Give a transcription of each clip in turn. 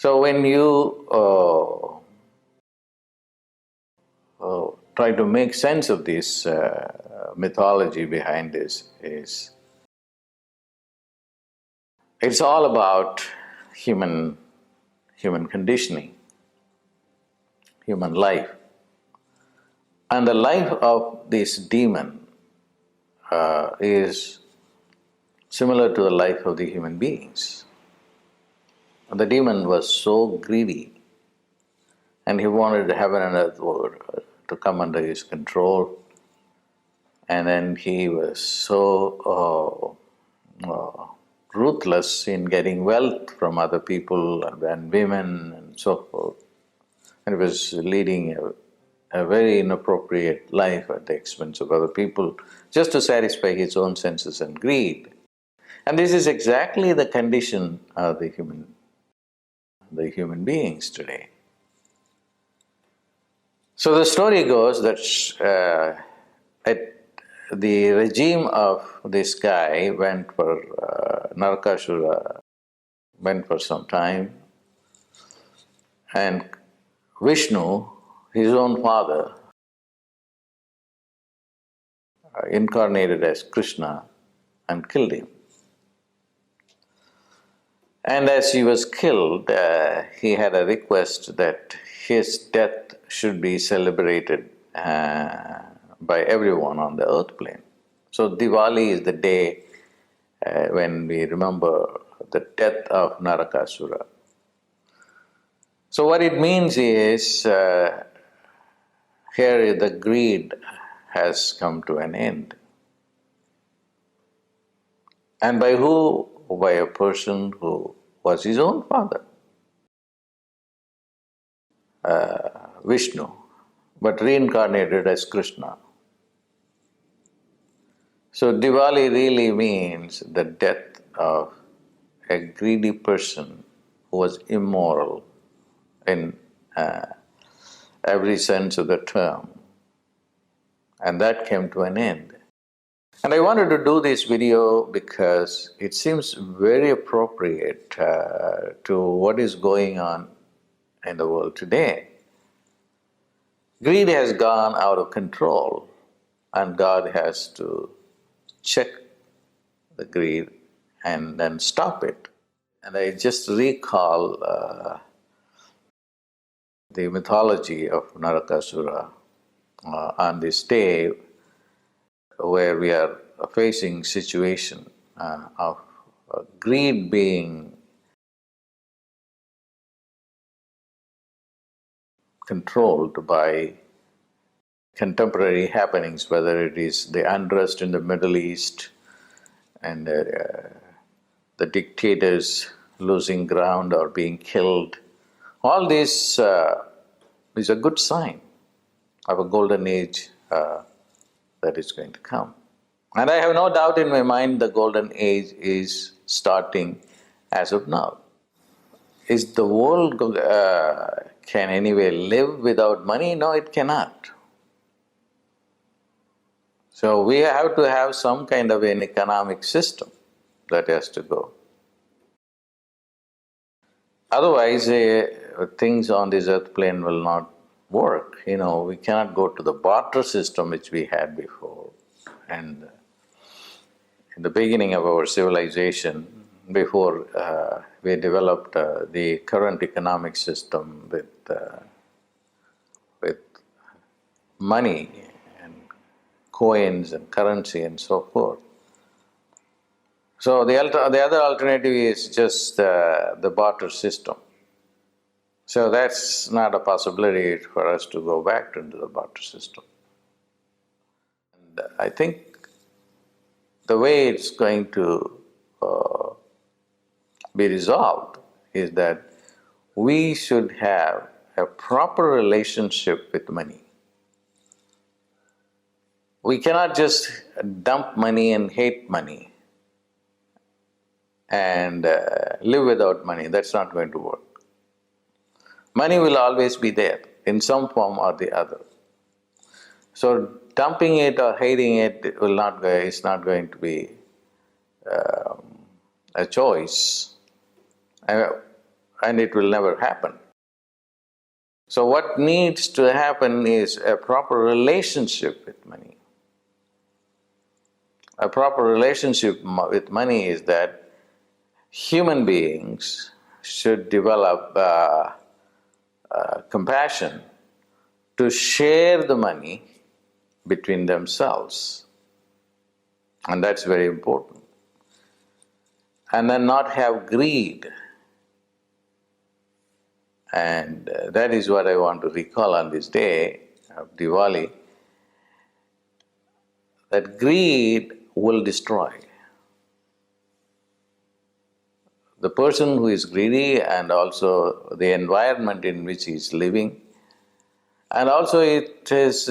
So when you try to make sense of this mythology behind this, is it's all about human conditioning, human life. And the life of this demon is similar to the life of the human beings. The demon was so greedy, and he wanted heaven and earth to come under his control. And then he was so ruthless in getting wealth from other people and women and so forth. And he was leading a very inappropriate life at the expense of other people, just to satisfy his own senses and greed. And this is exactly the condition of the human beings today. So the story goes that the regime of this guy went for Narakasura, went for some time, and Vishnu, his own father, incarnated as Krishna and killed him. And as he was killed, he had a request that his death should be celebrated by everyone on the earth plane. So Diwali is the day when we remember the death of Narakasura. So what it means is, here the greed has come to an end. And by who? By a person who was his own father, Vishnu, but reincarnated as Krishna. So Diwali really means the death of a greedy person who was immoral in every sense of the term. And that came to an end. And I wanted to do this video because it seems very appropriate to what is going on in the world today. Greed has gone out of control, and God has to check the greed and then stop it. And I just recall the mythology of Narakasura on this day, where we are facing situation of greed being controlled by contemporary happenings, whether it is the unrest in the Middle East and the dictators losing ground or being killed. All this is a good sign of a golden age that is going to come. And I have no doubt in my mind the golden age is starting as of now. Is the world can anyway live without money? No, it cannot. So we have to have some kind of an economic system that has to go. Otherwise, things on this earth plane will not work. We cannot go to the barter system which we had before. And in the beginning of our civilization, before we developed the current economic system with money and coins and currency and so forth. So the other alternative is just the barter system. So that's not a possibility for us to go back into the barter system. And I think the way it's going to be resolved is that we should have a proper relationship with money. We cannot just dump money and hate money and live without money. That's not going to work. Money will always be there in some form or the other. So dumping it or hating it is not going to be a choice. and it will never happen. So what needs to happen is a proper relationship with money. A proper relationship with money is that human beings should develop compassion to share the money between themselves, and that's very important. And then not have greed. And that is what I want to recall on this day of Diwali, that greed will destroy. The person who is greedy, and also the environment in which he is living, and also it is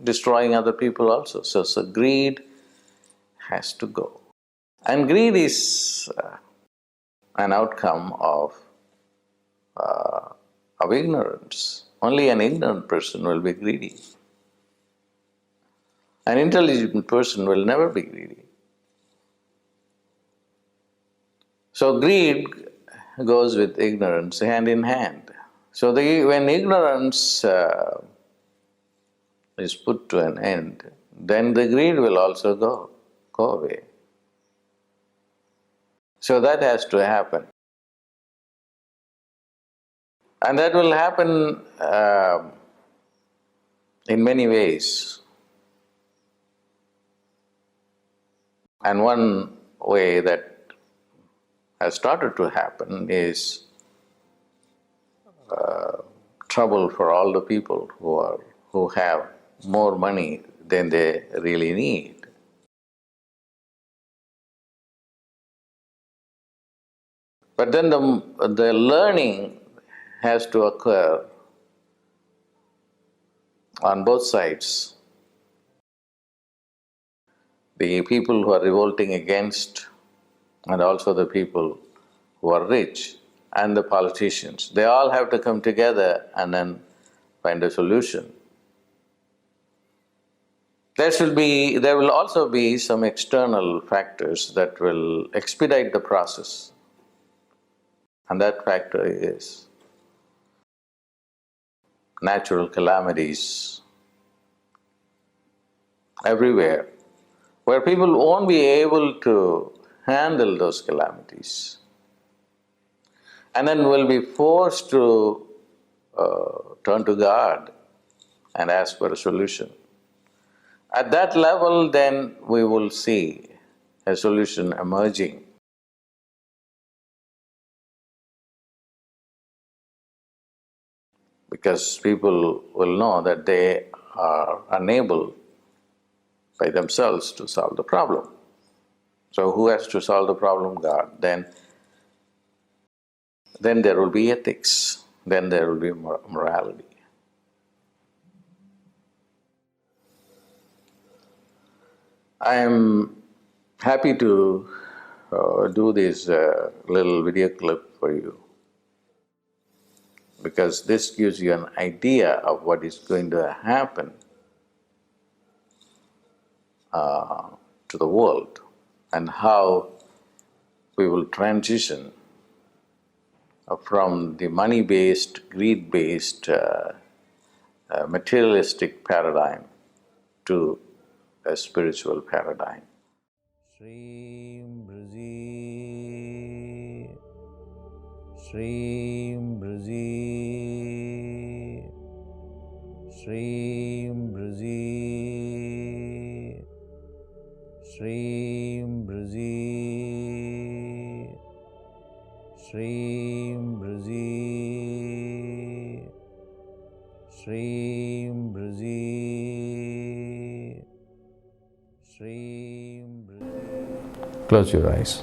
destroying other people also. So greed has to go. And greed is an outcome of ignorance. Only an ignorant person will be greedy. An intelligent person will never be greedy. So greed goes with ignorance hand in hand. So when ignorance is put to an end, then the greed will also go away. So that has to happen. And that will happen in many ways. And one way that has started to happen is trouble for all the people who have more money than they really need. But then the learning has to occur on both sides. The people who are revolting against, and also the people who are rich, and the politicians, they all have to come together and then find a solution. There will also be some external factors that will expedite the process, and that factor is natural calamities everywhere, where people won't be able to handle those calamities, and then will be forced to turn to God and ask for a solution. At that level, then we will see a solution emerging. Because people will know that they are unable by themselves to solve the problem. So who has to solve the problem? God. Then there will be ethics, then there will be morality. I am happy to do this little video clip for you, because this gives you an idea of what is going to happen to the world, and how we will transition from the money-based, greed-based, materialistic paradigm to a spiritual paradigm. Shreem, Brzee, Shreem, Brzee, Shreem, Brzee, Shreem, Brzee, Shreem, Brzee, Shreem, Brzee, Shreem, Brzee. Close your eyes.